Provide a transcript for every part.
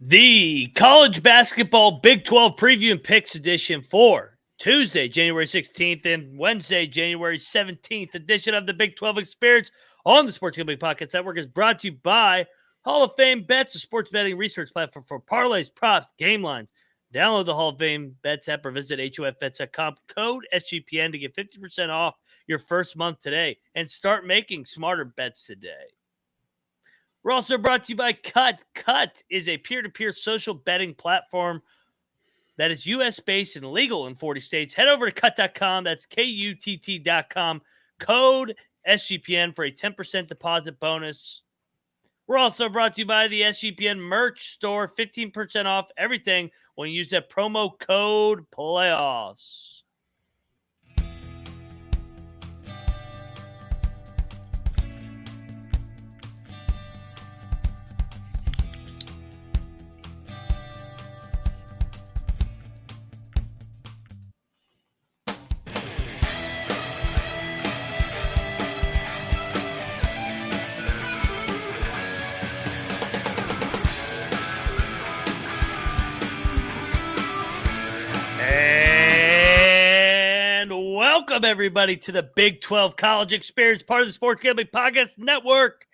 The college basketball Big 12 preview and picks edition for Tuesday, January 16th and Wednesday, January 17th edition of the Big 12 Experience on the Sports Gambling Podcast Network is brought to you by Hall of Fame Bets, a sports betting research platform for parlays, props, game lines. Download the Hall of Fame Bets app or visit HOFBets.com. Code SGPN to get 50% off your first month today and start making smarter bets today. We're also brought to you by Cut. Cut is a peer-to-peer social betting platform that is U.S.-based and legal in 40 states. Head over to cut.com. That's KUTT.com. Code SGPN for a 10% deposit bonus. We're also brought to you by the SGPN merch store. 15% off everything when you use that promo code PLAYOFFS. Welcome, everybody, to the Big 12 College Experience, part of the Sports Gambling Podcast Network.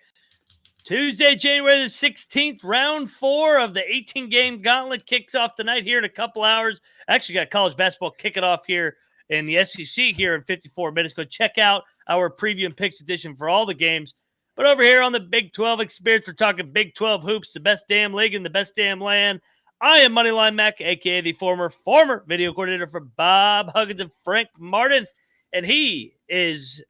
Tuesday, January the 16th, round 4 of the 18-game gauntlet kicks off tonight here in a couple hours. Actually got college basketball kicking off here in the SEC here in 54 minutes. Go check out our preview and picks edition for all the games. But over here on the Big 12 Experience, we're talking Big 12 hoops, the best damn league in the best damn land. I am Moneyline Mac, a.k.a. the former video coordinator for Bob Huggins and Frank Martin. And he is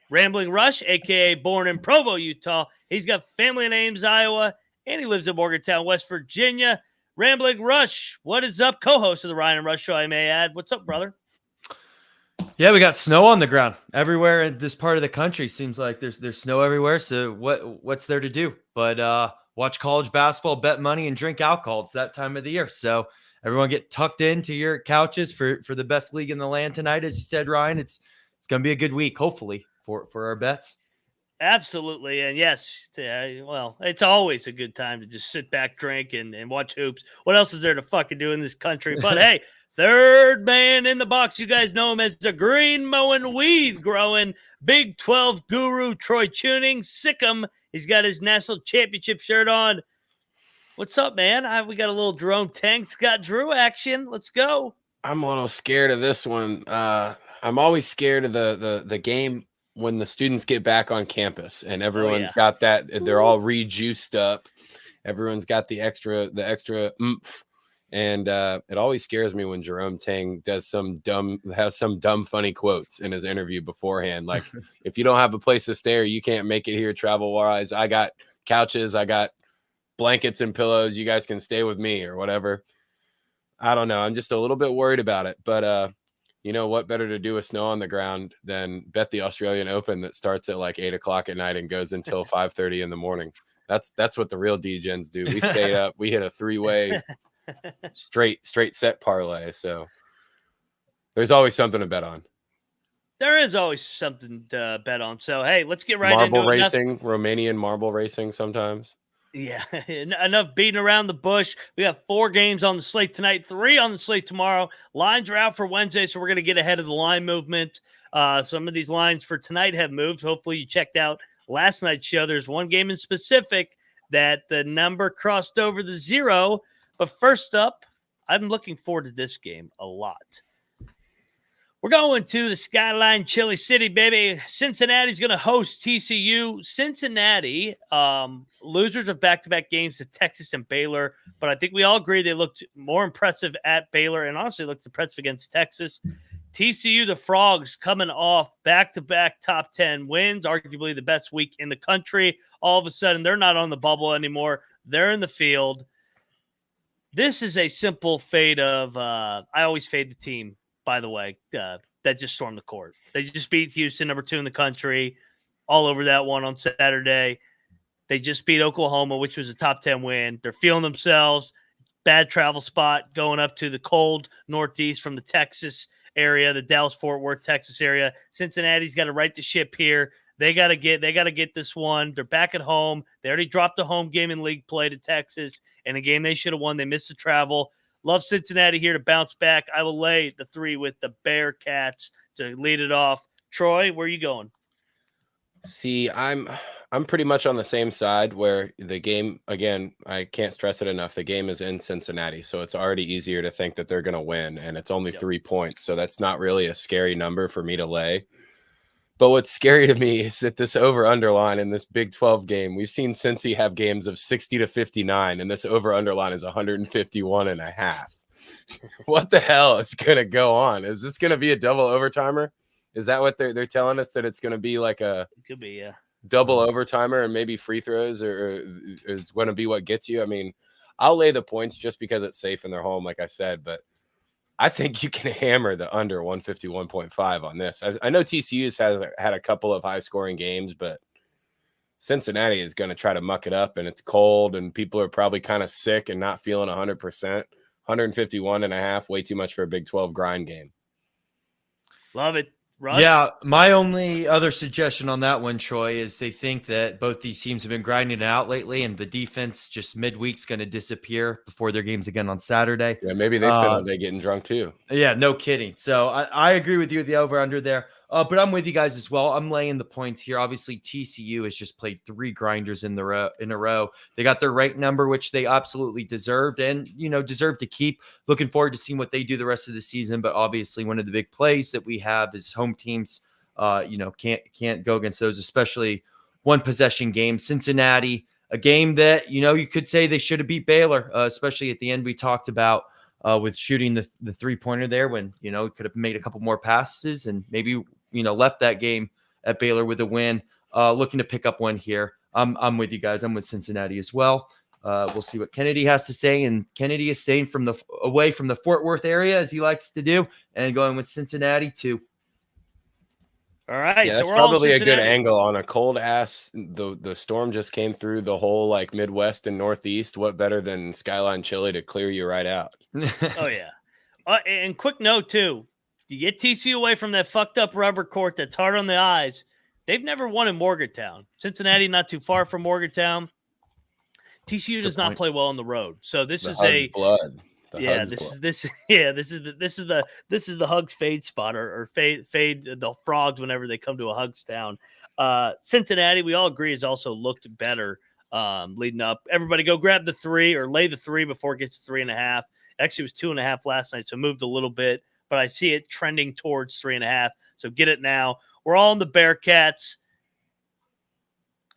Rambling Rush, a.k.a. born in Provo, Utah. He's got family in Ames, Iowa, and he lives in Morgantown, West Virginia. Rambling Rush, what is up? Co-host of the Ryan and Rush Show, I may add. What's up, brother? Yeah, we got snow on the ground everywhere in this part of the country. Seems like there's snow everywhere. So what's there to do? But watch college basketball, bet money, and drink alcohol. It's that time of the year. So everyone get tucked into your couches for the best league in the land tonight. As you said, Ryan, it's going to be a good week, hopefully, for our bets. Absolutely. And yes, well, it's always a good time to just sit back, drink, and watch hoops. What else is there to fucking do in this country? But hey, third man in the box. You guys know him as the green mowing, weed growing, Big 12 guru, Troy Chewning. Sick him. He's got his national championship shirt on. What's up, man? We got a little Jerome Tang, Scott Drew action. Let's go. I'm a little scared of this one. I'm always scared of the game when the students get back on campus and everyone's got that. They're all re-juiced up. Everyone's got the extra oomph. And it always scares me when Jerome Tang has some dumb funny quotes in his interview beforehand. Like, if you don't have a place to stay or you can't make it here travel-wise, I got couches, I got blankets and pillows. You guys can stay with me or whatever. I don't know. I'm just a little bit worried about it. But you know what? Better to do with snow on the ground than bet the Australian Open that starts at like 8 o'clock at night and goes until 5:30 in the morning. That's what the real D-gens do. We stay up. We hit a 3-way straight set parlay. So there's always something to bet on. There is always something to bet on. So, hey, let's get right into it. Marble racing, Romanian marble racing sometimes. Yeah, enough beating around the bush. We got 4 games on the slate tonight, 3 on the slate tomorrow. Lines are out for Wednesday, so we're going to get ahead of the line movement. Some of these lines for tonight have moved. Hopefully you checked out last night's show. There's one game in specific that the number crossed over the 0. But first up, I'm looking forward to this game a lot. We're going to the Skyline Chili City, baby. Cincinnati's going to host TCU. Cincinnati, losers of back-to-back games to Texas and Baylor. But I think we all agree they looked more impressive at Baylor and honestly looked impressive against Texas. TCU, the Frogs, coming off back-to-back top 10 wins, arguably the best week in the country. All of a sudden, they're not on the bubble anymore. They're in the field. This is a simple fade of I always fade the team. By the way, that just stormed the court. They just beat Houston, number 2 in the country, all over that one on Saturday. They just beat Oklahoma, which was a top 10 win. They're feeling themselves. Bad travel spot going up to the cold Northeast from the Texas area, the Dallas-Fort Worth, Texas area. Cincinnati's got to right the ship here. They gotta get this one. They're back at home. They already dropped a home game in league play to Texas, and a game they should have won. They missed the travel. Love Cincinnati here to bounce back. I will lay the 3 with the Bearcats to lead it off. Troy, where are you going? See, I'm pretty much on the same side where the game, again, I can't stress it enough. The game is in Cincinnati, so it's already easier to think that they're going to win, and it's only 3 points. So that's not really a scary number for me to lay. But what's scary to me is that this over-underline in this Big 12 game, we've seen Cincy have games of 60-59, and this over-underline is 151.5. What the hell is going to go on? Is this going to be a double overtimer? Is that what they're telling us, that it's going to be like a could be, yeah, double overtimer and maybe free throws, or is going to be what gets you? I mean, I'll lay the points just because it's safe in their home, like I said, but I think you can hammer the under 151.5 on this. I know TCU's had a couple of high-scoring games, but Cincinnati is going to try to muck it up, and it's cold, and people are probably kind of sick and not feeling 100%. 151.5, way too much for a Big 12 grind game. Love it. Russ? Yeah, my only other suggestion on that one, Troy, is they think that both these teams have been grinding it out lately, and the defense just midweek's going to disappear before their games again on Saturday. Yeah, maybe they spend all day getting drunk too. Yeah, no kidding. So I agree with you, the over-under there. But I'm with you guys as well. I'm laying the points here. Obviously, TCU has just played 3 grinders in a row. They got their right number, which they absolutely deserved and, deserve to keep. Looking forward to seeing what they do the rest of the season. But obviously, one of the big plays that we have is home teams, can't go against those, especially one possession games. Cincinnati, a game that, you could say they should have beat Baylor, especially at the end we talked about with shooting the 3-pointer there when, could have made a couple more passes and maybe, left that game at Baylor with a win. Looking to pick up one here. I'm with you guys. I'm with Cincinnati as well. We'll see what Kennedy has to say. And Kennedy is staying away from the Fort Worth area, as he likes to do, and going with Cincinnati too. All right. Yeah, that's probably a good angle on a cold ass. The storm just came through the whole Midwest and Northeast. What better than Skyline Chili to clear you right out? Oh yeah. And quick note too. You get TCU away from that fucked up rubber court that's hard on the eyes. They've never won in Morgantown. Cincinnati, not too far from Morgantown. TCU does not play well on the road. So this is blood. This is the Hugs fade spot or fade the Frogs whenever they come to a Hugs town. Cincinnati, we all agree, has also looked better leading up. Everybody go grab the 3 or lay the 3 before it gets to 3.5. Actually, it was 2.5 last night, so moved a little bit, but I see it trending towards 3.5. So get it now. We're all in the Bearcats.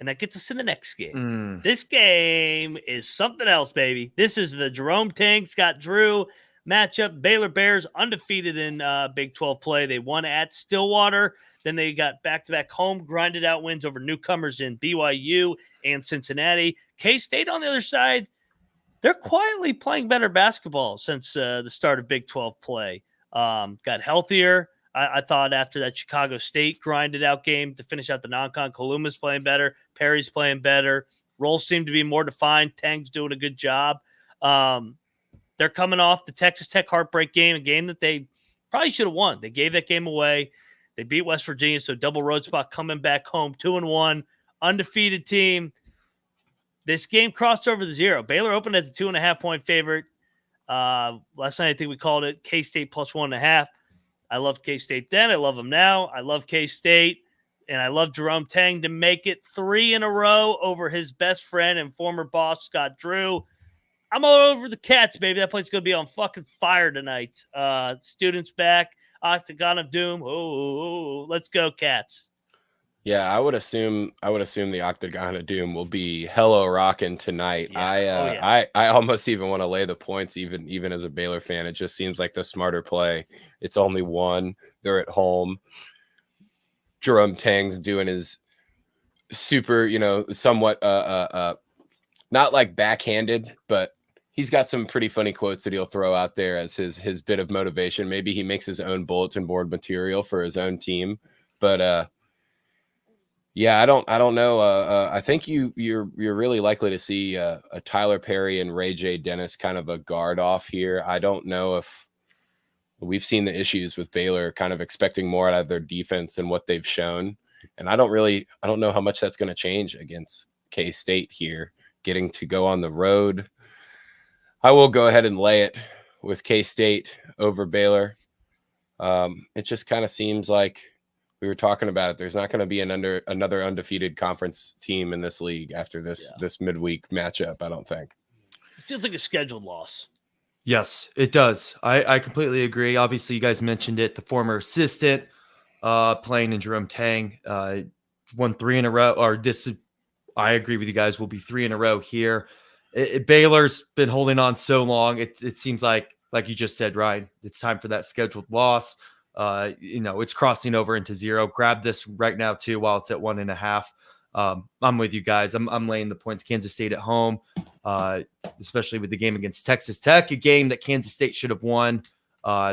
And that gets us in the next game. This game is something else, baby. This is the Jerome Tang, Scott Drew matchup. Baylor Bears undefeated in Big 12 play. They won at Stillwater. Then they got back-to-back home, grinded out wins over newcomers in BYU and Cincinnati. K-State on the other side, they're quietly playing better basketball since the start of Big 12 play. Got healthier. I thought after that Chicago State grinded out game to finish out the non-con, Kaluma's playing better. Perry's playing better. Roles seem to be more defined. Tang's doing a good job. They're coming off the Texas Tech heartbreak game, a game that they probably should have won. They gave that game away. They beat West Virginia, so double road spot coming back home, 2-1, undefeated team. This game crossed over the 0. Baylor opened as a 2.5-point favorite. Last night I think we called it K-State plus 1.5. I loved K-State then. I love them now. I love K-State, and I love Jerome Tang to make it 3 in a row over his best friend and former boss, Scott Drew. I'm all over the Cats, baby. That place is going to be on fucking fire tonight. Students back. Octagon of Doom. Oh, let's go, Cats. Yeah, I would assume the Octagon of Doom will be hello rocking tonight. Yeah. I almost even want to lay the points, even as a Baylor fan. It just seems like the smarter play. It's only 1. They're at home. Jerome Tang's doing his super, somewhat not like backhanded, but he's got some pretty funny quotes that he'll throw out there as his bit of motivation. Maybe he makes his own bulletin board material for his own team, but yeah, I don't know. I think you're really likely to see a Tyler Perry and Ray J. Dennis kind of a guard off here. I don't know if we've seen the issues with Baylor kind of expecting more out of their defense than what they've shown. And I don't know how much that's going to change against K-State here, getting to go on the road. I will go ahead and lay it with K-State over Baylor. It just kind of seems like we were talking about it. There's not going to be another undefeated conference team in this league after this midweek matchup, I don't think. It feels like a scheduled loss. Yes, it does. I completely agree. Obviously, you guys mentioned it. The former assistant playing in Jerome Tang won 3 in a row. I agree with you guys. Will be 3 in a row here. Baylor's been holding on so long. It seems like you just said, Ryan, it's time for that scheduled loss. It's crossing over into 0. Grab this right now too while it's at 1.5. I'm with you guys. I'm laying the points. Kansas State at home, especially with the game against Texas Tech, a game that Kansas State should have won.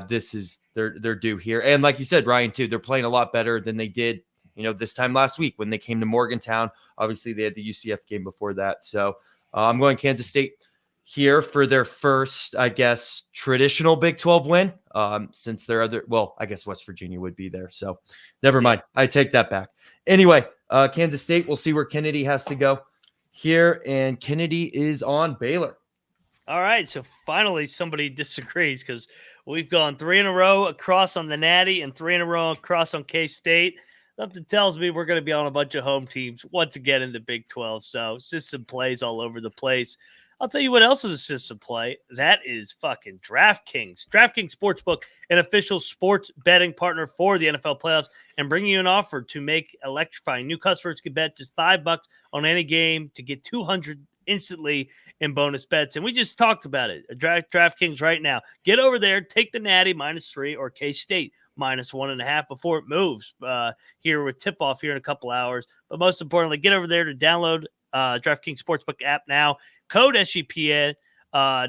This is they're due here. And like you said, Ryan, too, they're playing a lot better than they did, this time last week when they came to Morgantown. Obviously, they had the UCF game before that. So I'm going Kansas State here for their first, I guess, traditional Big 12 win. Since their I guess West Virginia would be there. So never mind. I take that back. Anyway, Kansas State, we'll see where Kennedy has to go here. And Kennedy is on Baylor. All right. So finally, somebody disagrees because we've gone 3 in a row across on the Natty and 3 in a row across on K-State. Something tells me we're going to be on a bunch of home teams once again in the Big 12. So system plays all over the place. I'll tell you what else is a system play. That is fucking DraftKings. DraftKings Sportsbook, an official sports betting partner for the NFL playoffs, and bringing you an offer to make electrifying. New customers can bet just $5 on any game to get $200 instantly in bonus bets. And we just talked about it. DraftKings right now. Get over there, take the Natty -3 or K-State -1.5 before it moves here with tip-off here in a couple hours. But most importantly, get over there to download DraftKings Sportsbook app now. Code SGPN.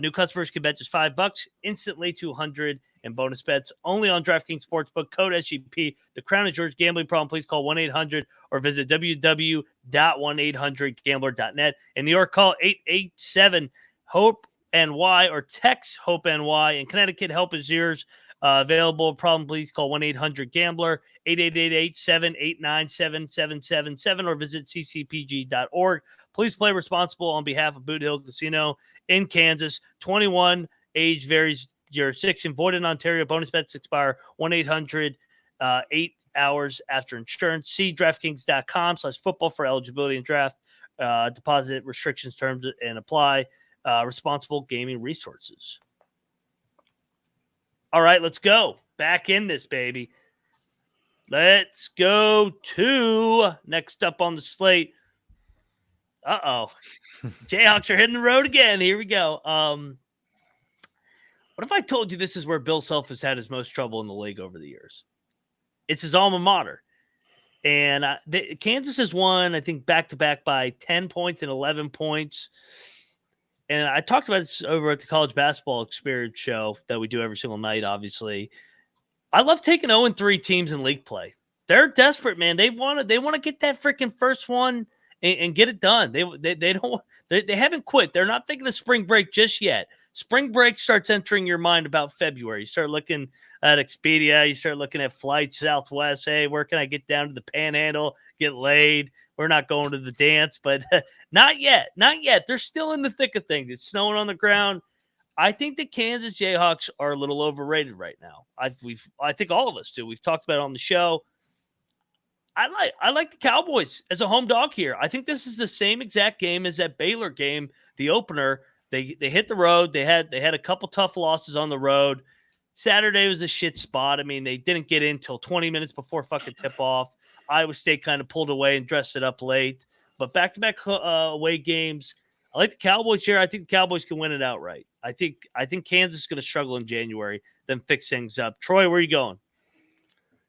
New customers can bet just $5 instantly, $200 in bonus bets only on DraftKings Sportsbook. Code SGP. The Crown is yours. Gambling problem? Please call 1-800 or visit www.1800gambler.net. In New York, call 887-HOPE-NY or text HOPE-NY. In Connecticut, help is yours. Available problem, please call 1-800-GAMBLER, 888-878-97777, or visit ccpg.org. Please play responsible on behalf of Boot Hill Casino in Kansas. 21, age varies jurisdiction, void in Ontario. Bonus bets expire 1-800 8 hours after insurance. See DraftKings.com/football for eligibility and draft deposit restrictions, terms, and apply. Responsible gaming resources. All right, let's go. Back in this, baby. Let's go to next up on the slate. Jayhawks are hitting the road again. Here we go. What if I told you this is where Bill Self has had his most trouble in the league over the years? It's his alma mater. And Kansas has won, I think, back-to-back by 10 points and 11 points. And I talked about this over at the College Basketball Experience show that we do every single night, obviously. I love taking 0-3 teams in league play. They're desperate, man. They want to get that freaking first one and get it done. They haven't quit. They're not thinking of spring break just yet. Spring break starts entering your mind about February. You start looking at Expedia. You start looking at flights, Southwest. Hey, where can I get down to the Panhandle, get laid? We're not going to the dance, but not yet. Not yet. They're still in the thick of things. It's snowing on the ground. I think the Kansas Jayhawks are a little overrated right now. I think all of us do. We've talked about it on the show. I like the Cowboys as a home dog here. I think this is the same exact game as that Baylor game, the opener. They hit the road. They had a couple tough losses on the road. Saturday was a shit spot. I mean, they didn't get in till 20 minutes before fucking tip-off. Iowa State kind of pulled away and dressed it up late. But back-to-back away games, I like the Cowboys here. I think the Cowboys can win it outright. I think Kansas is going to struggle in January, then fix things up. Troy, where are you going?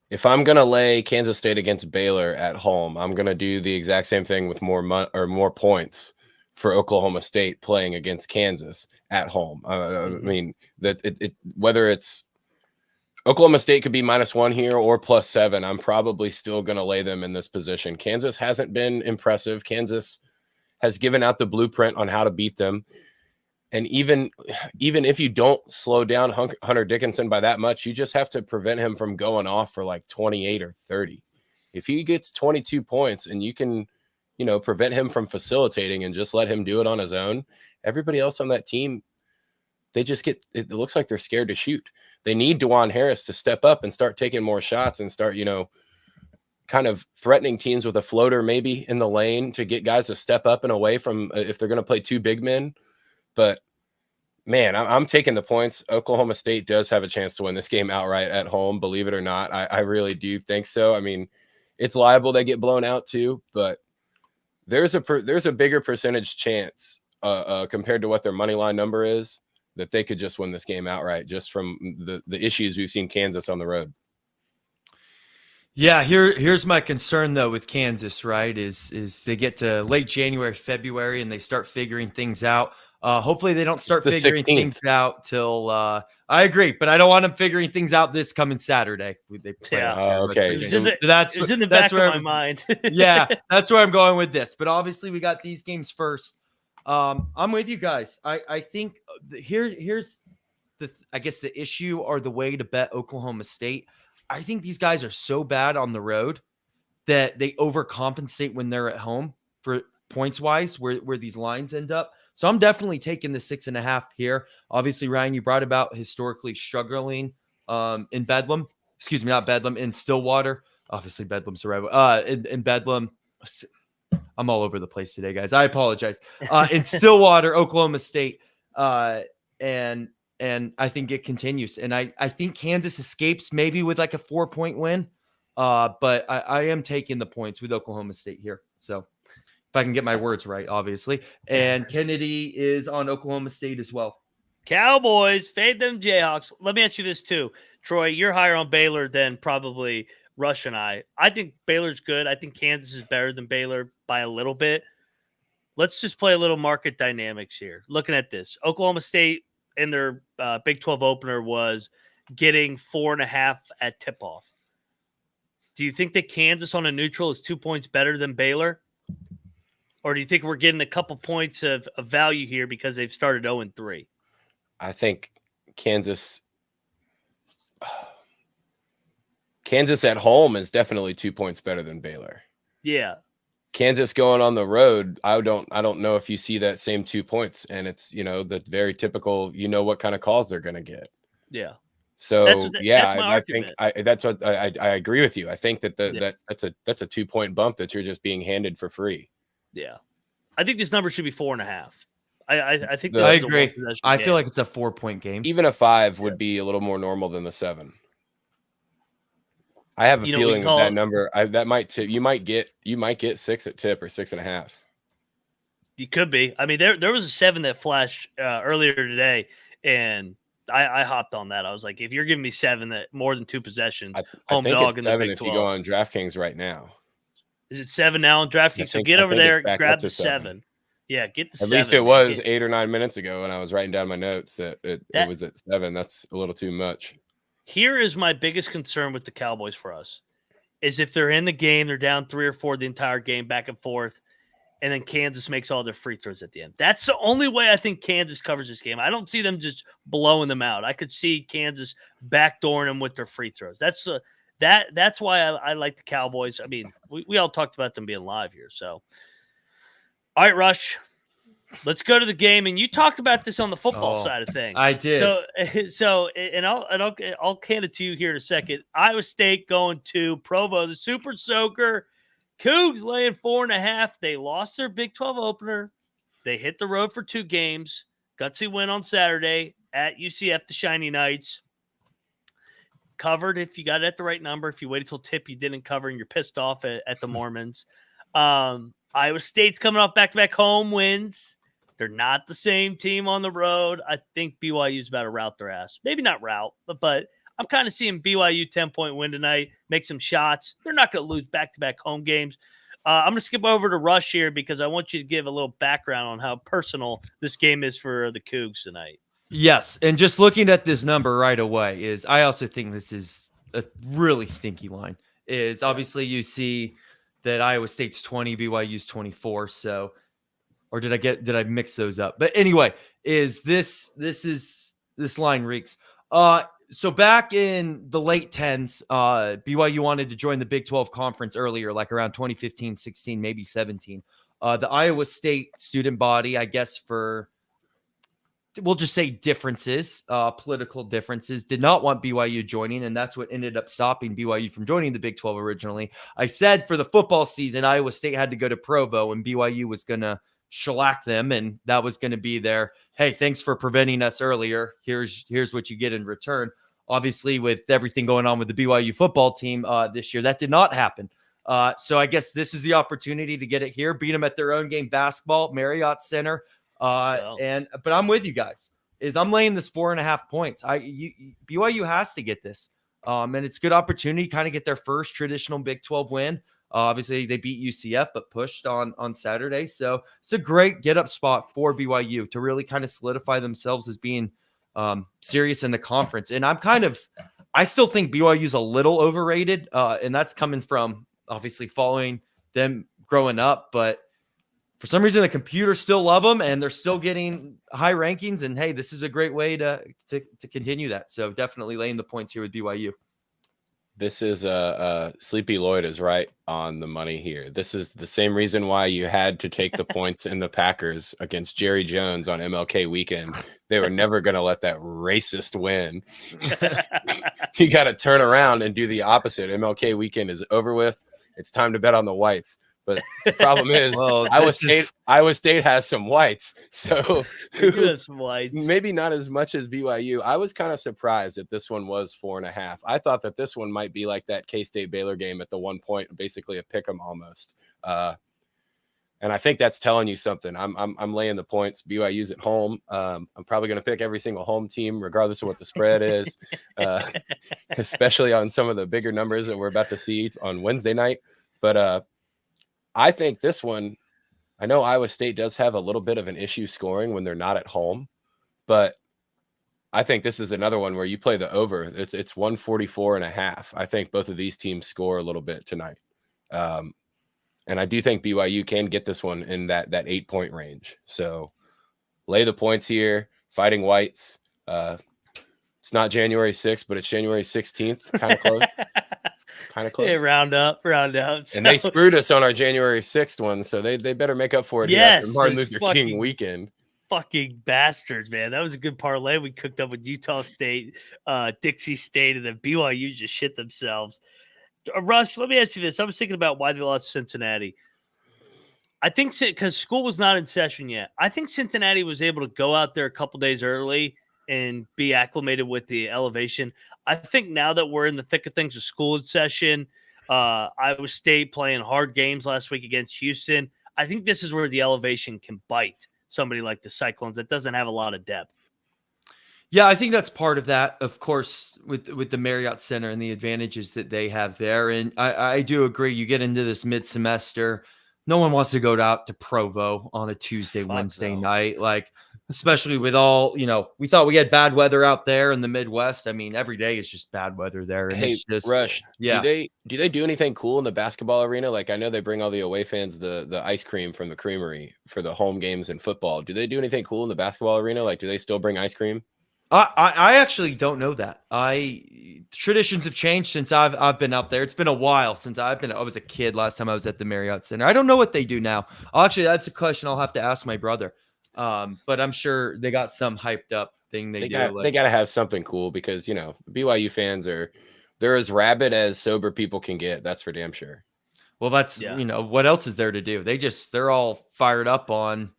If I'm going to lay Kansas State against Baylor at home, I'm going to do the exact same thing with more points for Oklahoma State playing against Kansas at home. I mean, that whether it's Oklahoma State could be -1 here or +7. I'm probably still going to lay them in this position. Kansas hasn't been impressive. Kansas has given out the blueprint on how to beat them. And even if you don't slow down Hunter Dickinson by that much, you just have to prevent him from going off for like 28 or 30. If he gets 22 points and you can, prevent him from facilitating and just let him do it on his own, everybody else on that team, it looks like they're scared to shoot. They need DeJuan Harris to step up and start taking more shots and start, kind of threatening teams with a floater maybe in the lane to get guys to step up and away from if they're going to play 2 big men. But man, I'm taking the points. Oklahoma State does have a chance to win this game outright at home, believe it or not. I really do think so. I mean, it's liable they get blown out too, but there's a bigger percentage chance compared to what their money line number is that they could just win this game outright just from the issues we've seen Kansas on the road. Yeah, here's my concern though with Kansas, right? Is they get to late January, February, and they start figuring things out. Hopefully they don't start figuring 16th. things out till I agree, but I don't want them figuring things out this coming Saturday. They play us here in West okay. Virginia. So that's in the back of my mind. Yeah, that's where I'm going with this. But obviously we got these games first. I'm with you guys. I think here's I guess the issue or the way to bet Oklahoma State. I think these guys are so bad on the road that they overcompensate when they're at home for points wise where these lines end up. So I'm definitely taking the 6.5 here. Obviously, Ryan, you brought about historically struggling in Bedlam. Excuse me, not Bedlam, in Stillwater. Obviously, Bedlam's the right way. In Bedlam. I'm all over the place today, guys. I apologize. In Stillwater, Oklahoma State. And I think it continues. And I think Kansas escapes maybe with like a 4-point win. But I am taking the points with Oklahoma State here. So if I can get my words right, obviously. And Kennedy is on Oklahoma State as well. Cowboys, fade them Jayhawks. Let me ask you this too. Troy, you're higher on Baylor than probably Rush and I. I think Baylor's good. I think Kansas is better than Baylor by a little bit. Let's just play a little market dynamics here. Looking at this, Oklahoma State in their Big 12 opener was getting 4.5 at tip-off. Do you think that Kansas on a neutral is 2 points better than Baylor? Or do you think we're getting a couple points of value here because they've started 0-3? I think Kansas at home is definitely 2 points better than Baylor. Yeah. Kansas going on the road, I don't know if you see that same 2 points, and it's the very typical what kind of calls they're going to get. Yeah. So that's my I think that's what I agree with you. I think that that's a 2 point bump that you're just being handed for free. Yeah, I think this number should be 4.5. I think I agree. I feel like it's a 4-point game. Even a 5 would be a little more normal than the 7. I have a feeling that number that might tip. You might get 6 at tip or 6.5. You could be. I mean, there was a 7 that flashed earlier today, and I hopped on that. I was like, if you're giving me 7 that more than 2 possessions, home dog in the Big 12. If you go on DraftKings right now. Is it 7 now on DraftKings? So get over there, grab the 7. Yeah, get the 7. At least it was 8 or 9 minutes ago when I was writing down my notes that it was at 7. That's a little too much. Here is my biggest concern with the Cowboys for us is if they're in the game, they're down 3 or 4 the entire game, back and forth, and then Kansas makes all their free throws at the end. That's the only way I think Kansas covers this game. I don't see them just blowing them out. I could see Kansas backdooring them with their free throws. That's why I like the Cowboys. I mean, we all talked about them being live here. So, all right, Rush, let's go to the game. And you talked about this on the football side of things. I did. So, and I'll hand it to you here in a second. Iowa State going to Provo, the Super Soaker. Cougs laying 4.5. They lost their Big 12 opener. They hit the road for 2 games. Gutsy win on Saturday at UCF, the Shiny Knights. Covered if you got it at the right number. If you waited till tip, you didn't cover and you're pissed off at the Mormons. Iowa State's coming off back-to-back home wins. They're not the same team on the road. I think BYU's about to rout their ass. Maybe not rout, but I'm kind of seeing BYU 10-point win tonight, make some shots. They're not going to lose back-to-back home games. I'm going to skip over to Rush here because I want you to give a little background on how personal this game is for the Cougs tonight. Yes, and just looking at this number right away is I also think this is a really stinky line. Is obviously you see that Iowa State's 20, BYU's 24. So, or did I mix those up? But anyway, this line reeks. So back in the late 10s, BYU wanted to join the Big 12 conference earlier, like around 2015, 16, maybe 17. The Iowa State student body, I guess we'll just say differences, political differences, did not want BYU joining, and that's what ended up stopping BYU from joining the Big 12 originally. I said for the football season, Iowa State had to go to Provo, and BYU was going to shellac them, and that was going to be their, hey, thanks for preventing us earlier. Here's what you get in return. Obviously, with everything going on with the BYU football team this year, that did not happen. So I guess this is the opportunity to get it here, beat them at their own game basketball, Marriott Center. But I'm with you guys. I'm laying this 4.5 points. BYU has to get this. And it's a good opportunity to kind of get their first traditional Big 12 win. Obviously, they beat UCF, but pushed on Saturday. So it's a great get-up spot for BYU to really kind of solidify themselves as being serious in the conference. And I still think BYU's a little overrated, and that's coming from obviously following them growing up. But for some reason, the computers still love them, and they're still getting high rankings. And hey, this is a great way to continue that. So definitely laying the points here with BYU. This is Sleepy Lloyd is right on the money here. This is the same reason why you had to take the points in the Packers against Jerry Jones on MLK weekend. They were never going to let that racist win. You got to turn around and do the opposite. MLK weekend is over with. It's time to bet on the whites. But the problem is, Iowa State has some whites, so some whites. Maybe not as much as BYU. I was kind of surprised that this one was 4.5. I thought that this one might be like that K-State Baylor game at the 1 point, basically a pick 'em almost. And I think that's telling you something. I'm laying the points. BYU's at home. I'm probably going to pick every single home team, regardless of what the spread is, especially on some of the bigger numbers that we're about to see on Wednesday night. But I think this one, I know Iowa State does have a little bit of an issue scoring when they're not at home, but I think this is another one where you play the over. It's 144.5. I think both of these teams score a little bit tonight. And I do think BYU can get this one in that 8-point range. So lay the points here, Fighting Whites. It's not January 6th, but it's January 16th. Kind of close. Kind of close. Yeah, round up. So. And they screwed us on our January 6th one, so they better make up for it. Yes, Martin Luther King weekend. Fucking bastards, man. That was a good parlay we cooked up with Utah State, Dixie State, and then BYU just shit themselves. Rush, let me ask you this. I was thinking about why they lost Cincinnati. I think because school was not in session yet. I think Cincinnati was able to go out there a couple days early and be acclimated with the elevation. I think now that we're in the thick of things with school in session, Iowa State playing hard games last week against Houston, I think this is where the elevation can bite somebody like the Cyclones that doesn't have a lot of depth. Yeah, I think that's part of that, of course, with the Marriott Center and the advantages that they have there. And I do agree. You get into this mid-semester, no one wants to go out to Provo on a Tuesday, Wednesday night. Like, especially with all, we thought we had bad weather out there in the Midwest. I mean, every day is just bad weather there. And hey, it's just, Rush, yeah. Do they do anything cool in the basketball arena? Like, I know they bring all the away fans the ice cream from the creamery for the home games in football. Do they do anything cool in the basketball arena? Like, do they still bring ice cream? I actually don't know that. Traditions have changed since I've been up there. It's been a while since I was a kid last time I was at the Marriott Center. I don't know what they do now. Actually, that's a question I'll have to ask my brother. But I'm sure they got some hyped up thing they do. They got to have something cool because, BYU fans they're as rabid as sober people can get. That's for damn sure. Well, that's, what else is there to do? They're all fired up on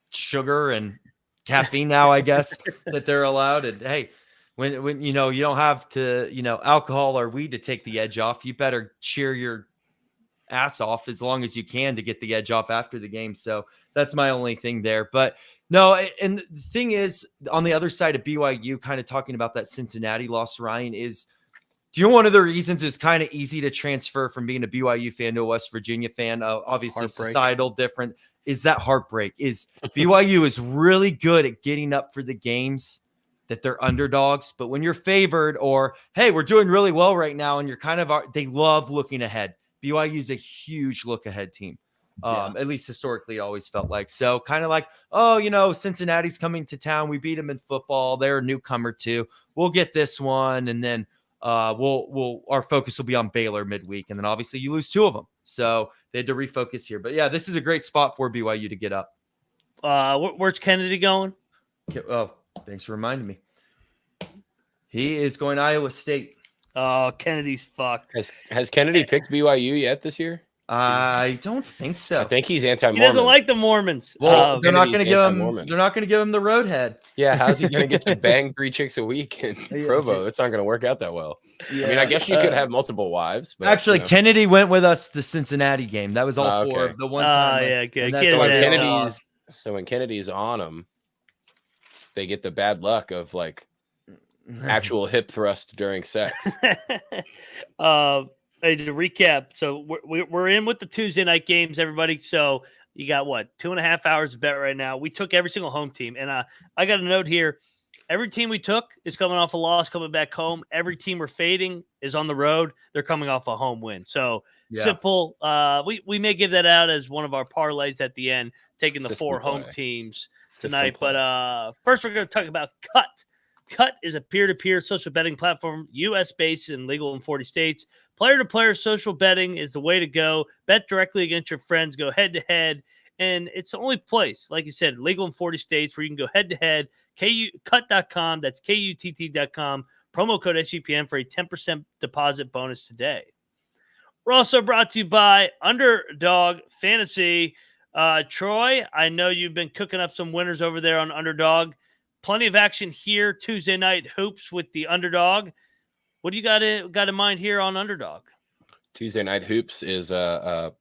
sugar and caffeine now, I guess, that they're allowed. And hey, when you don't have to, alcohol or weed to take the edge off, you better cheer your ass off as long as you can to get the edge off after the game. So that's my only thing there. But no, and the thing is, on the other side of BYU, kind of talking about that Cincinnati loss, Ryan, is, do you know one of the reasons it's kind of easy to transfer from being a BYU fan to a West Virginia fan? Obviously, societal different. Is that heartbreak? Is BYU is really good at getting up for the games that they're underdogs, but when you're favored or, hey, we're doing really well right now, and you're they love looking ahead. BYU is a huge look ahead team. At least historically, it always felt like. So kind of like, oh, Cincinnati's coming to town. We beat them in football. They're a newcomer too. We'll get this one, and then our focus will be on Baylor midweek, and then obviously you lose 2 of them. So they had to refocus here. But yeah, this is a great spot for BYU to get up. Where's Kennedy going? Oh, thanks for reminding me. He is going to Iowa State. Oh, Kennedy's fucked. Has Kennedy picked BYU yet this year? I don't think so. I think he's anti-Mormon. He doesn't like the Mormons. Well, they're not going to give him. They're not going to give him the roadhead. Yeah, how's he going to get to bang 3 chicks a week in Provo? It's not going to work out that well. Yeah. I mean, I guess you could have multiple wives. But, actually, Kennedy went with us to the Cincinnati game. That was all 4 of the one time. Yeah, good. So when Kennedy's on them, they get the bad luck of like actual hip thrust during sex. Hey, to recap, so we're in with the Tuesday night games, everybody. So you got 2.5 hours to bet right now. We took every single home team, and I got a note here. Every team we took is coming off a loss, coming back home. Every team we're fading is on the road. They're coming off a home win. So simple. We may give that out as one of our parlays at the end, taking the 4 home teams tonight. But first, we're going to talk about Cut. Cut is a peer-to-peer social betting platform, U.S.-based and legal in 40 states. Player-to-player social betting is the way to go. Bet directly against your friends. Go head-to-head. And it's the only place, like you said, legal in 40 states where you can go head-to-head. Cut.com. That's KUTT.com. Promo code SGPN for a 10% deposit bonus today. We're also brought to you by Underdog Fantasy. Troy, I know you've been cooking up some winners over there on Underdog. Plenty of action here Tuesday night hoops with the Underdog. What do you got in mind here on Underdog? Tuesday night hoops is I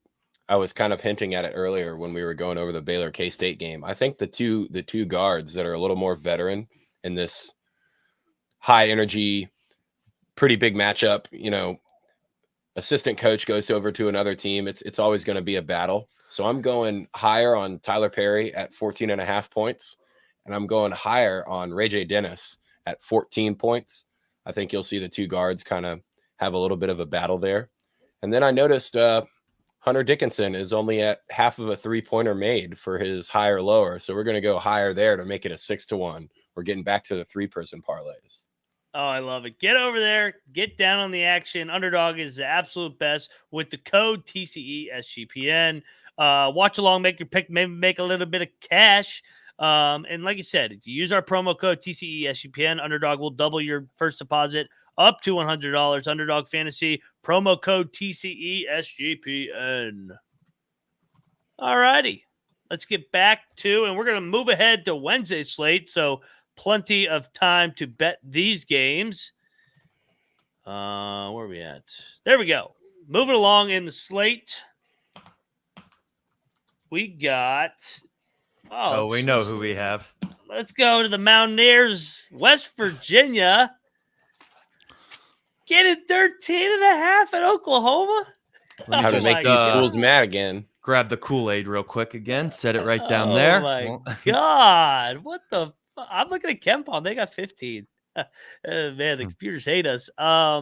was kind of hinting at it earlier when we were going over the Baylor K-State game. I think the two guards that are a little more veteran in this high energy, pretty big matchup, assistant coach goes over to another team. It's always going to be a battle. So I'm going higher on Tyler Perry at 14.5 points. And I'm going higher on Ray J. Dennis at 14 points. I think you'll see the 2 guards kind of have a little bit of a battle there. And then I noticed Hunter Dickinson is only at half of a 3-pointer made for his higher lower. So we're going to go higher there to make it a 6-1. We're getting back to the 3-person parlays. Oh, I love it. Get over there. Get down on the action. Underdog is the absolute best with the code TCESGPN. Watch along, make your pick, maybe make a little bit of cash. And like you said, if you use our promo code TCESGPN, Underdog will double your first deposit up to $100. Underdog Fantasy, promo code TCESGPN. All righty. Let's get back to, and we're going to move ahead to Wednesday's slate. So plenty of time to bet these games. Where are we at? There we go. Moving along in the slate. We got... Oh, we know who we have. Let's go to the Mountaineers, West Virginia. Getting 13.5 at Oklahoma. How to make these fools mad again. Grab the Kool-Aid real quick again. Set it right down there. Oh, my God. What the I'm looking at KenPom. They got 15. Man, the computers hate us. Yeah,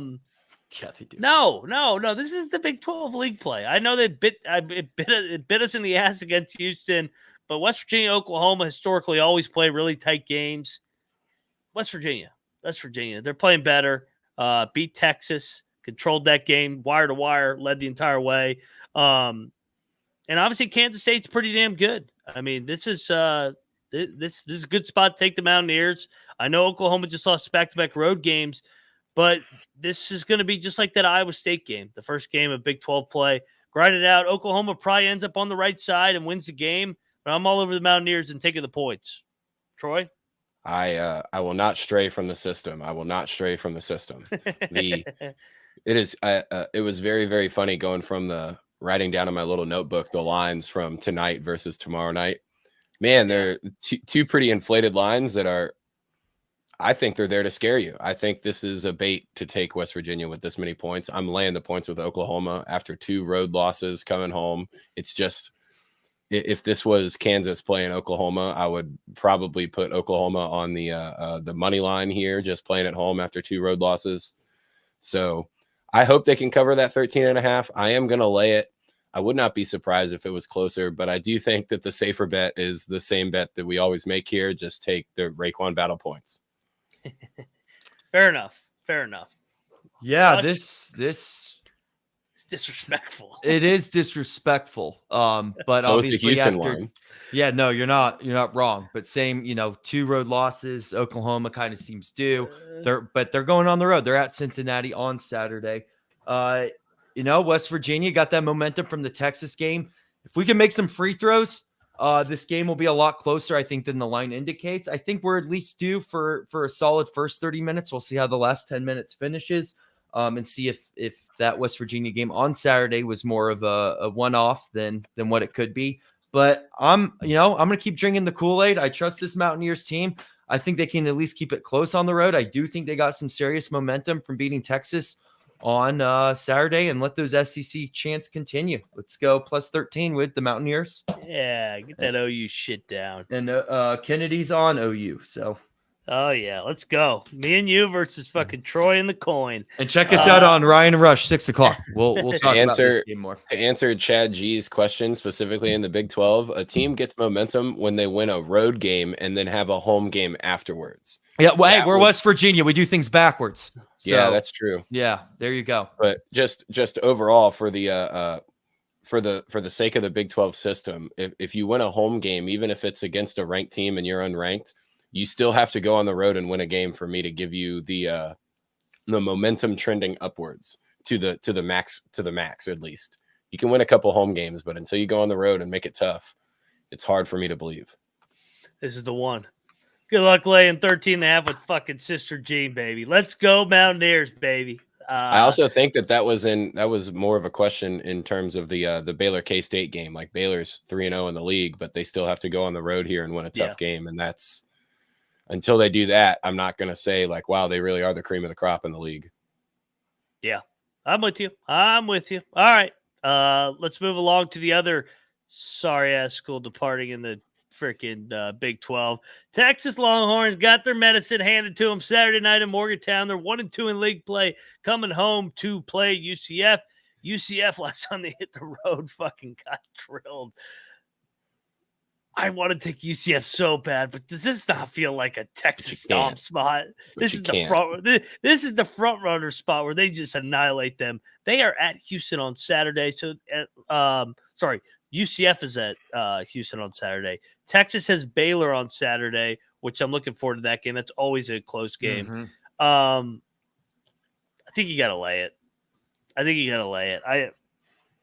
they do. No. This is the Big 12 league play. I know they bit us in the ass against Houston. But West Virginia, Oklahoma historically always play really tight games. West Virginia. They're playing better. Beat Texas, controlled that game wire to wire, led the entire way. And obviously Kansas State's pretty damn good. I mean, this is this is a good spot to take the Mountaineers. I know Oklahoma just lost back-to-back road games, but this is going to be just like that Iowa State game, the first game of Big 12 play. Grind it out. Oklahoma probably ends up on the right side and wins the game. But I'm all over the Mountaineers and taking the points. Troy? I will not stray from the system. It was very, very funny going from the writing down in my little notebook the lines from tonight versus tomorrow night. Man, they're two pretty inflated lines that are, I think they're there to scare you. I think this is a bait to take West Virginia with this many points. I'm laying the points with Oklahoma after 2 road losses coming home. It's just, if this was Kansas playing Oklahoma, I would probably put Oklahoma on the money line here, just playing at home after 2 road losses. So I hope they can cover that 13.5. I am going to lay it. I would not be surprised if it was closer, but I do think that the safer bet is the same bet that we always make here. Just take the Raekwon battle points. Fair enough. Yeah, Josh? this It's disrespectful. it is disrespectful. But So is the obviously Houston after, line. yeah, no, you're not wrong. But same, 2 road losses. Oklahoma kind of seems due. They're going on the road. They're at Cincinnati on Saturday. West Virginia got that momentum from the Texas game. If we can make some free throws, this game will be a lot closer, I think, than the line indicates. I think we're at least due for a solid first 30 minutes. We'll see how the last 10 minutes finishes, and see if that West Virginia game on Saturday was more of a one-off than what it could be. But I'm going to keep drinking the Kool-Aid. I trust this Mountaineers team. I think they can at least keep it close on the road. I do think they got some serious momentum from beating Texas on Saturday, and let those SEC chants continue. Let's go plus 13 with the Mountaineers. Yeah, get that OU shit down. And Kennedy's on OU. So, oh yeah, let's go. Me and you versus fucking Troy and the coin. and check us out on Ryan Rush 6:00. We'll talk about this game more. To answer Chad G's question specifically in the Big 12, a team gets momentum when they win a road game and then have a home game afterwards. Yeah, well, hey, we're West Virginia. We do things backwards. So, yeah, that's true. Yeah, there you go. But just overall for the sake of the Big 12 system, if you win a home game, even if it's against a ranked team and you're unranked, you still have to go on the road and win a game for me to give you the momentum trending upwards to the max at least. You can win a couple home games, but until you go on the road and make it tough, it's hard for me to believe. This is the one. Good luck laying 13.5 with fucking Sister Jean, baby. Let's go Mountaineers, baby. I also think that was more of a question in terms of the Baylor K-State game. Like Baylor's 3-0 in the league, but they still have to go on the road here and win a tough game. And that's until they do that, I'm not going to say like, wow, they really are the cream of the crop in the league. Yeah, I'm with you. All right. Let's move along to the other sorry ass school departing in the freaking Big 12. Texas Longhorns got their medicine handed to them Saturday night in Morgantown. They're 1-2 in league play, coming home to play UCF. UCF last time they hit the road fucking got drilled. I want to take UCF so bad, but does this not feel like a Texas stomp spot? This is the front runner spot where they just annihilate them. They are at Houston on Saturday. So UCF is at Houston on Saturday. Texas has Baylor on Saturday, which I'm looking forward to that game. That's always a close game. Mm-hmm. I think you got to lay it.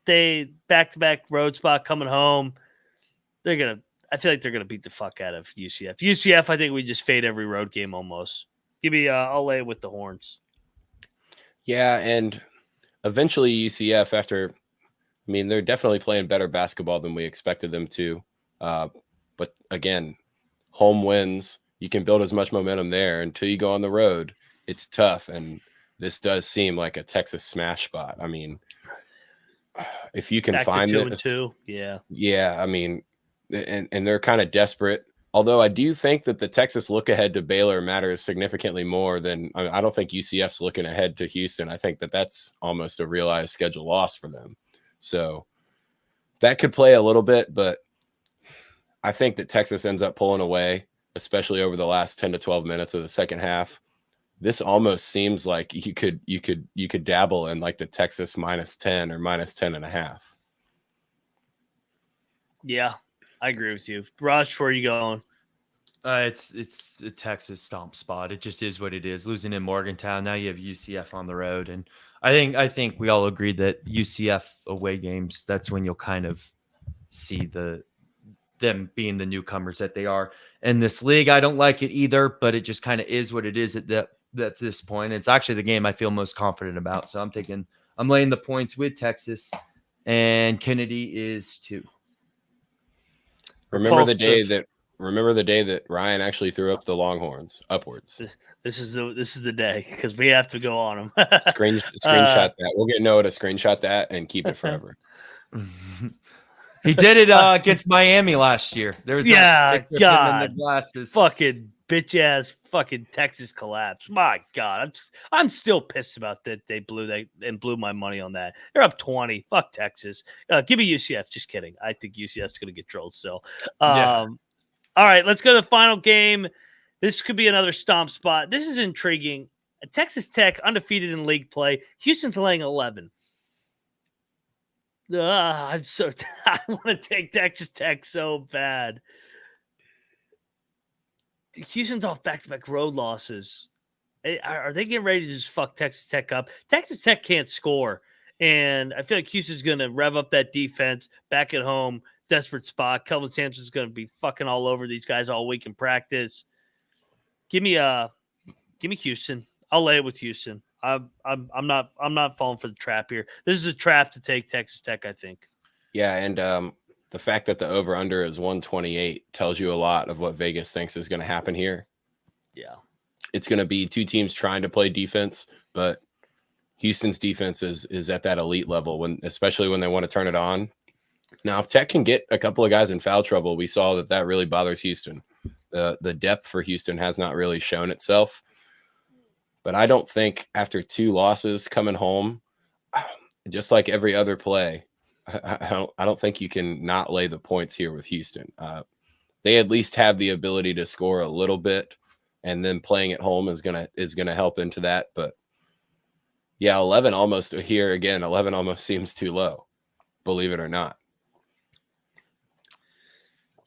They back-to-back road spot coming home. I feel like they're gonna beat the fuck out of UCF. UCF, I think we just fade every road game almost. I'll lay it with the Horns. Yeah, and eventually UCF they're definitely playing better basketball than we expected them to. But again, home wins, you can build as much momentum there. Until you go on the road, it's tough. And this does seem like a Texas smash spot. I mean, if you can find it, 2-2. Yeah. I mean, and they're kind of desperate. Although I do think that the Texas look ahead to Baylor matters significantly more than I don't think UCF's looking ahead to Houston. I think that's almost a realized schedule loss for them. So that could play a little bit, but I think that Texas ends up pulling away, especially over the last 10 to 12 minutes of the second half. This almost seems like you could dabble in like the Texas -10 or -10.5. Yeah, I agree with you. Raj, where are you going? It's a Texas stomp spot. It just is what it is. Losing in Morgantown. Now you have UCF on the road. And I think we all agreed that UCF away games, that's when you'll kind of see them being the newcomers that they are in this league. I don't like it either, but it just kind of is what it is at this point. It's actually the game I feel most confident about. So I'm laying the points with Texas, and Kennedy is 2. Remember the day that Ryan actually threw up the Longhorns upwards. This is the day because we have to go on them. Screenshot that. We'll get Noah to screenshot that and keep it forever. He did it against Miami last year. There was that picture of him in the glasses. Fucking bitch ass fucking Texas collapse. My God, I'm still pissed about that. They blew my money on that. They're up 20. Fuck Texas. Give me UCF. Just kidding. I think UCF's gonna get drilled still. Yeah. All right, let's go to the final game. This could be another stomp spot. This is intriguing. Texas Tech undefeated in league play. Houston's laying 11. I want to take Texas Tech so bad. Houston's off back-to-back road losses. Are they getting ready to just fuck Texas Tech up? Texas Tech can't score, and I feel like Houston's going to rev up that defense back at home. Desperate spot. Kelvin Sampson's going to be fucking all over these guys all week in practice. Give me Houston. I'll lay it with Houston. I'm not falling for the trap here. This is a trap to take Texas Tech, I think. Yeah, and the fact that the over-under is 128 tells you a lot of what Vegas thinks is going to happen here. Yeah. It's going to be two teams trying to play defense, but Houston's defense is at that elite level, especially when they want to turn it on. Now, if Tech can get a couple of guys in foul trouble, we saw that really bothers Houston. The depth for Houston has not really shown itself. But I don't think after 2 losses coming home, just like every other play, I don't think you can not lay the points here with Houston. They at least have the ability to score a little bit, and then playing at home is gonna help into that. But yeah, 11 almost here again. 11 almost seems too low, believe it or not.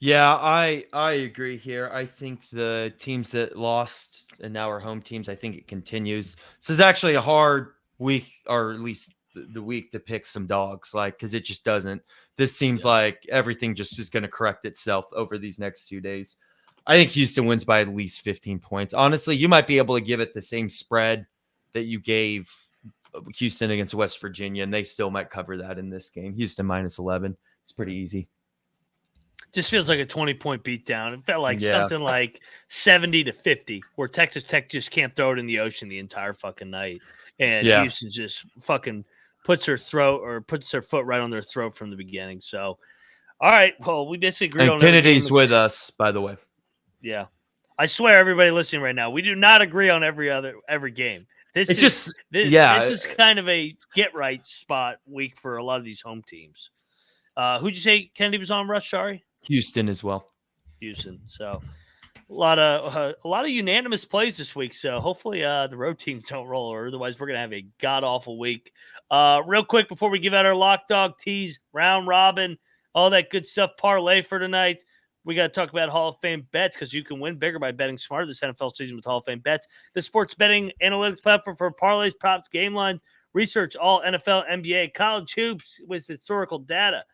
Yeah, I agree here. I think the teams that lost and now are home teams, I think it continues. This is actually a hard week, or at least the week to pick some dogs, because it just doesn't. This seems like everything just is going to correct itself over these next 2 days. I think Houston wins by at least 15 points. Honestly, you might be able to give it the same spread that you gave Houston against West Virginia, and they still might cover that in this game. Houston minus 11. It's pretty easy. Just feels like a 20-point beatdown. It felt like something like 70-50, where Texas Tech just can't throw it in the ocean the entire fucking night. And Houston just fucking puts their foot right on their throat from the beginning. So, all right. Well, we disagree on Kennedy's with us, by the way. Yeah. I swear, everybody listening right now, we do not agree on every game. This is kind of a get-right spot week for a lot of these home teams. Who'd you say Kennedy was on, Rush? Sorry? Houston as well. Houston. So a lot of unanimous plays this week. So hopefully the road teams don't roll, or otherwise we're gonna have a god awful week. Real quick before we give out our lock dog tease, round robin, all that good stuff, parlay for tonight. We got to talk about Hall of Fame bets, because you can win bigger by betting smarter this NFL season with Hall of Fame bets. The sports betting analytics platform for parlays, props, game line, research all NFL, NBA, college hoops with historical data.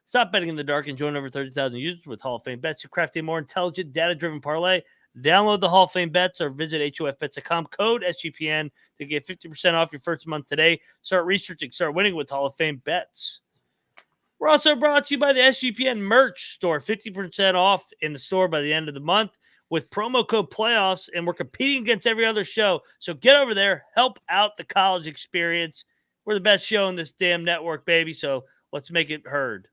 Stop betting in the dark and join over 30,000 users with Hall of Fame bets. You craft a more intelligent, data-driven parlay. Download the Hall of Fame bets or visit HOFBets.com. Code SGPN to get 50% off your first month today. Start researching, start winning with Hall of Fame bets. We're also brought to you by the SGPN merch store. 50% off in the store by the end of the month with promo code PLAYOffs, and we're competing against every other show. So get over there, help out the college experience. We're the best show in this damn network, baby, so let's make it heard.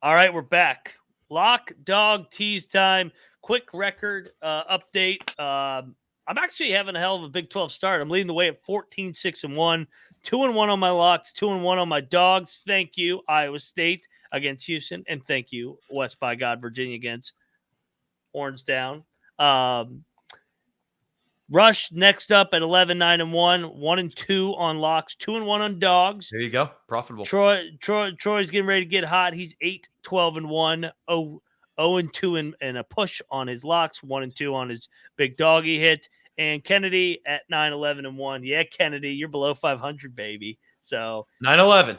All right, we're back. Lock, dog, tease time. Quick record update. I'm actually having a hell of a Big 12 start. I'm leading the way at 14-6-1. 2-1 on my locks, 2-1 on my dogs. Thank you, Iowa State against Houston, and thank you, West by God, Virginia against Horns down. Rush next up at 11-9-1, 1-2 on locks, 2-1 on dogs. There you go. Profitable. Troy's getting ready to get hot. He's 8-12-1, 0-2 and a push on his locks, 1-2 on his big doggy hit. And Kennedy at 9-11-1. Yeah, Kennedy, you're below 500, baby. So 9-11.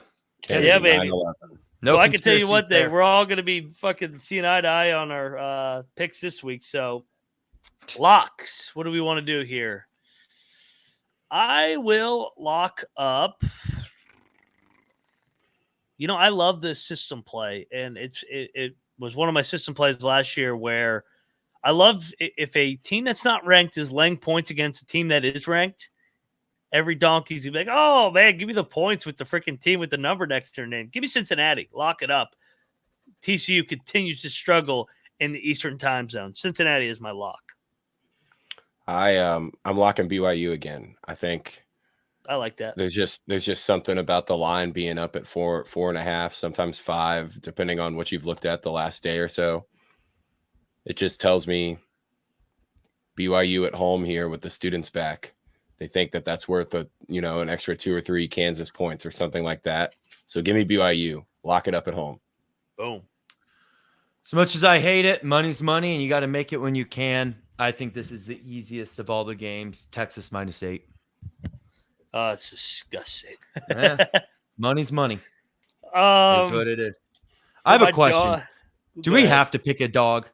Yeah, baby. 9-11. No, I can tell you what, we're all going to be fucking seeing eye to eye on our picks this week. So locks. What do we want to do here? I will lock up. You know, I love this system play, and it was one of my system plays last year where I love if a team that's not ranked is laying points against a team that is ranked. Every donkey's gonna be like, oh man, give me the points with the freaking team with the number next to their name. Give me Cincinnati. Lock it up. TCU continues to struggle in the Eastern time zone. Cincinnati is my lock. I'm locking BYU again. I think I like that. There's just something about the line being up at 4.5, sometimes 5, depending on what you've looked at the last day or so. It just tells me BYU at home here with the students back. They think that that's worth an extra 2 or 3 Kansas points or something like that. So give me BYU. Lock it up at home. Boom. As much as I hate it, money's money, and you got to make it when you can. I think this is the easiest of all the games. Texas -8. Oh, it's disgusting. Money's money. Is what it is. I have a question. Do we have to pick a dog?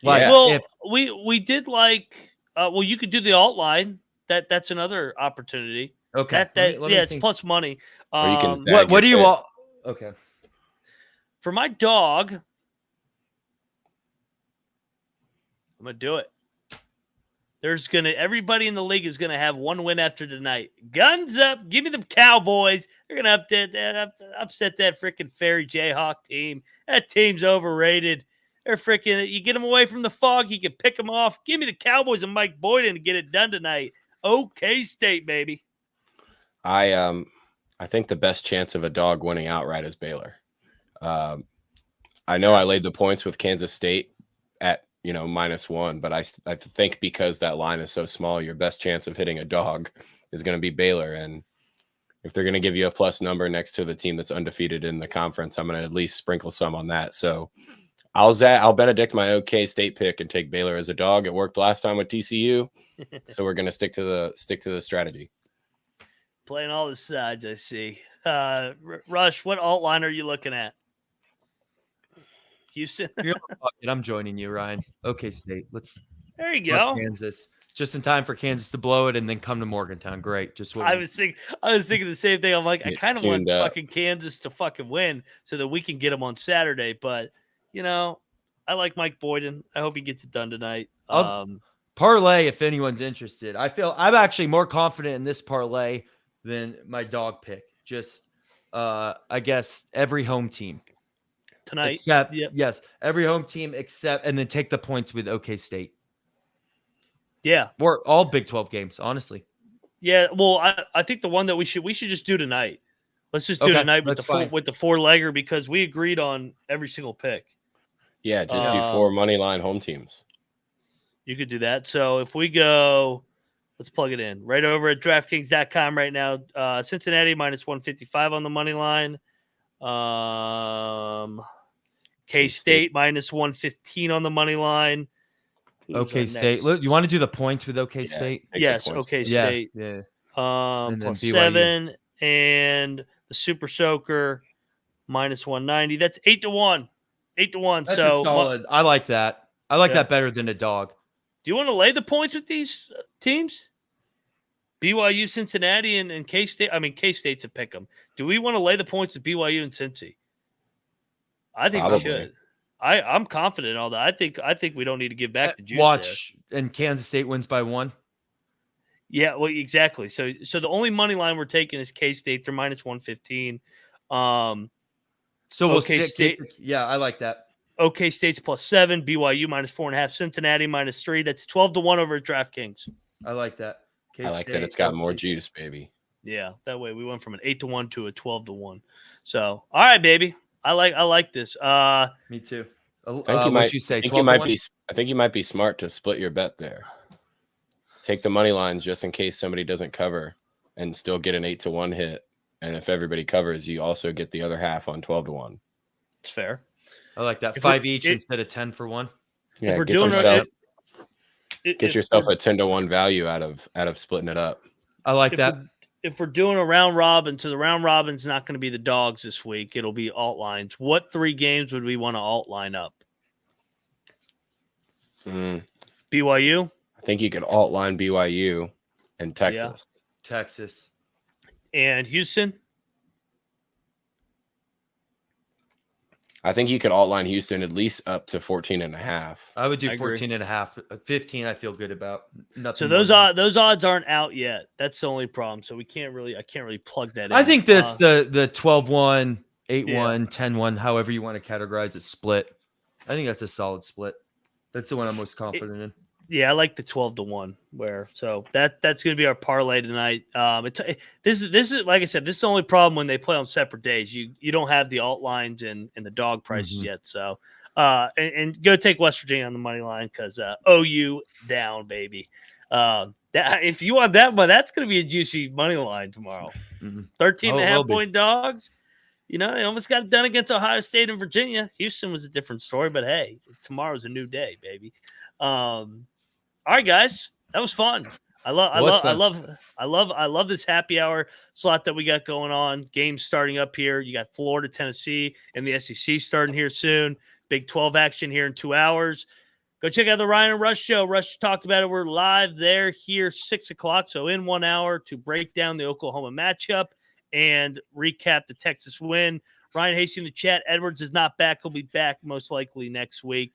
Like, well, we did well, you could do the alt line. That's another opportunity. Okay. It's plus money. Or you can what do you all? Okay. For my dog, I'm gonna do it. Everybody in the league is gonna have one win after tonight. Guns up, give me the Cowboys. They're gonna upset that freaking fairy Jayhawk team. That team's overrated. They're freaking. You get them away from the fog, you can pick them off. Give me the Cowboys and Mike Boyden to get it done tonight. OK State, baby. I think the best chance of a dog winning outright is Baylor. I know I laid the points with Kansas State at -1, but I think because that line is so small, your best chance of hitting a dog is going to be Baylor. And if they're going to give you a plus number next to the team that's undefeated in the conference, I'm going to at least sprinkle some on that. So I'll Benedict my OK State pick and take Baylor as a dog. It worked last time with TCU, so we're going to stick to the strategy. Playing all the sides, I see. Rush, what alt line are you looking at? Houston. I'm joining you, Ryan. OK State. There you go. Kansas. Just in time for Kansas to blow it and then come to Morgantown. Great. I was thinking the same thing. I'm like, I kind of want fucking Kansas to fucking win so that we can get them on Saturday. But I like Mike Boyden. I hope he gets it done tonight. Parlay, if anyone's interested. I feel I'm actually more confident in this parlay than my dog pick. Just I guess every home team. Tonight. Except yes, every home team except and then take the points with OK State. Yeah. Or all Big 12 games, honestly. Yeah, well, I think the one that we should just do tonight. Let's just do tonight with the 4-legger because we agreed on every single pick. Yeah, just do 4 money line home teams. You could do that. So if we go, let's plug it in right over at DraftKings.com right now. Cincinnati -155 on the money line. K-State -115 on the the line. OK State. Look, you want to do the points with OK State? Yes, OK State. Yeah. +7 and the Super Soaker -190. That's 8-1. 8-1. That's so solid. I like that. I like that better than a dog. Do you want to lay the points with these teams? BYU, Cincinnati, and K-State. I mean, K-State's a pick 'em. Do we want to lay the points with BYU and Cincy? I think we should. I'm confident in all that. I think we don't need to give back the juice. Watch and Kansas State wins by 1. Yeah, well, exactly. So the only money line we're taking is K-State. They're -115. So we'll State. Yeah, I like that. OK State's +7, BYU -4.5, Cincinnati -3. That's 12-1 over at DraftKings. I like that. I like that it's got more juice, baby. Yeah, that way we went from an 8-1 to a 12-1. So, all right, baby. I like this. Me too. I think you might be smart to split your bet there. Take the money lines just in case somebody doesn't cover and still get an 8-1 hit. And if everybody covers, you also get the other half on 12-1. It's fair. I like that. 5 each instead of 10 for 1. Yeah, if we're get yourself a 10-1 value out of splitting it up. I like that. If we're doing a round robin, so the round robin's not going to be the dogs this week. It'll be alt lines. What 3 games would we want to alt line up? BYU? I think you could alt line BYU and Texas. Yeah. Texas. And Houston? I think you could outline Houston at least up to 14.5. I would do I agree. 14.5. 15 I feel good about. Nothing So more those odds aren't out yet. That's the only problem. So I can't really plug that in. I think this the 12-1, 8-1, Yeah. 10-1, however you want to categorize it, split. I think that's a solid split. That's the one I'm most confident in. Yeah, I like the 12-1 so that's going to be our parlay tonight. This is like I said, this is the only problem when they play on separate days. You don't have the alt lines and the dog prices yet. So and go take West Virginia on the money line because OU down, baby. If you want that one, that's going to be a juicy money line tomorrow. 13.5 point dogs. You know, they almost got it done against Ohio State and Virginia. Houston was a different story, but hey, tomorrow's a new day, baby. All right, guys, that was fun. I love this happy hour slot that we got going on. Games starting up here. You got Florida, Tennessee, and the SEC starting here soon. Big 12 action here in 2 hours. Go check out the Ryan and Rush show. Rush talked about it. We're live there here 6 o'clock. So in 1 hour to break down the Oklahoma matchup and recap the Texas win. Ryan Hasty in the chat. Edwards is not back. He'll be back most likely next week.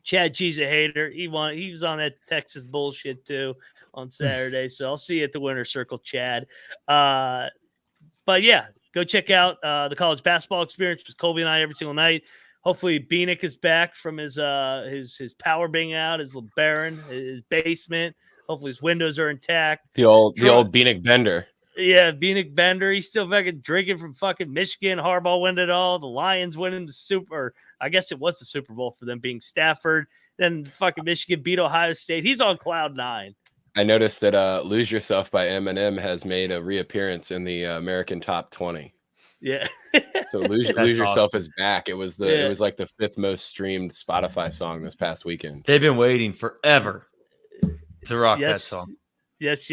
Chad G's a hater. He was on that Texas bullshit too on Saturday. So I'll see you at the winner's circle, Chad. But yeah, go check out the college basketball experience with Colby and I every single night. Hopefully Beanick is back from his power being out, his LeBaron, his basement. Hopefully his windows are intact. The old Beanick Bender. Yeah, Beanick Bender. He's still fucking drinking from fucking Michigan. Harbaugh win it all. The Lions winning the Super. I guess it was the Super Bowl for them being Stafford. Then fucking Michigan beat Ohio State. He's on cloud 9. I noticed that "Lose Yourself" by Eminem has made a reappearance in the American Top 20. Yeah. So "Lose Yourself" is back. It was it was like the 5th most streamed Spotify song this past weekend. They've been waiting forever to rock that song. Yes.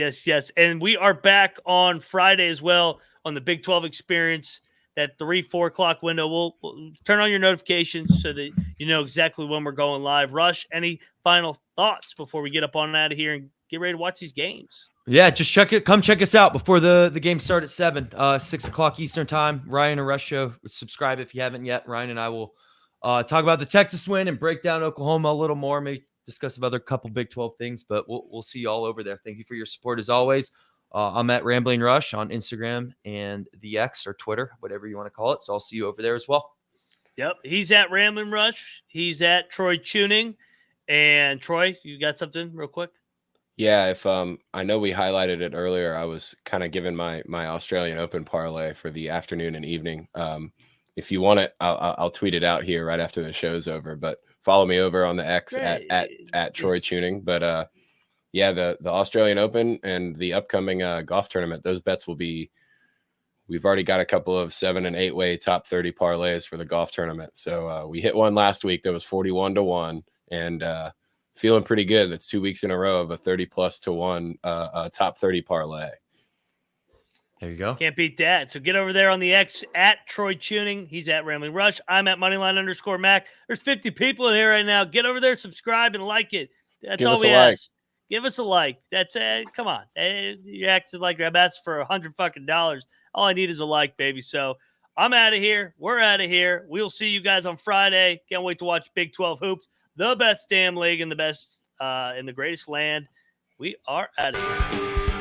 And we are back on Friday as well on the Big 12 experience, that 3-4 o'clock window. We'll turn on your notifications so that you know exactly when we're going live. Rush, any final thoughts before we get up on out of here and get ready to watch these games? Yeah, just come check us out before the game start at 7, 6 o'clock Eastern time. Ryan and Rush show. Subscribe if you haven't yet. Ryan and I will talk about the Texas win and break down Oklahoma a little more, maybe discuss other couple Big 12 things, but we'll see you all over there. Thank you for your support as always. I'm at Rambling Rush on Instagram and the X or Twitter, whatever you want to call it. So I'll see you over there as well. Yep. He's at Rambling Rush. He's at Troy Chewning. And Troy, you got something real quick? Yeah, if I know we highlighted it earlier. I was kind of giving my Australian Open parlay for the afternoon and evening. If you want it, I'll tweet it out here right after the show's over. But follow me over on the X at Troy Chewning. But yeah, the Australian Open and the upcoming golf tournament, those bets will be. We've already got a couple of 7- and 8-way top 30 parlays for the golf tournament. So we hit one last week that was 41-1, and feeling pretty good. That's 2 weeks in a row of a 30+1 top 30 parlay. There you go. Can't beat that. So get over there on the X at Troy Chewning. He's at Rambling Rush. I'm at moneyline_Mac. There's 50 people in here right now. Get over there, subscribe, and like it. That's all we ask. Give us a like. That's come on. You're acting like I'm asking for $100. All I need is a like, baby. So I'm out of here. We're out of here. We'll see you guys on Friday. Can't wait to watch Big 12 hoops. The best damn league and the best in the greatest land. We are out of here.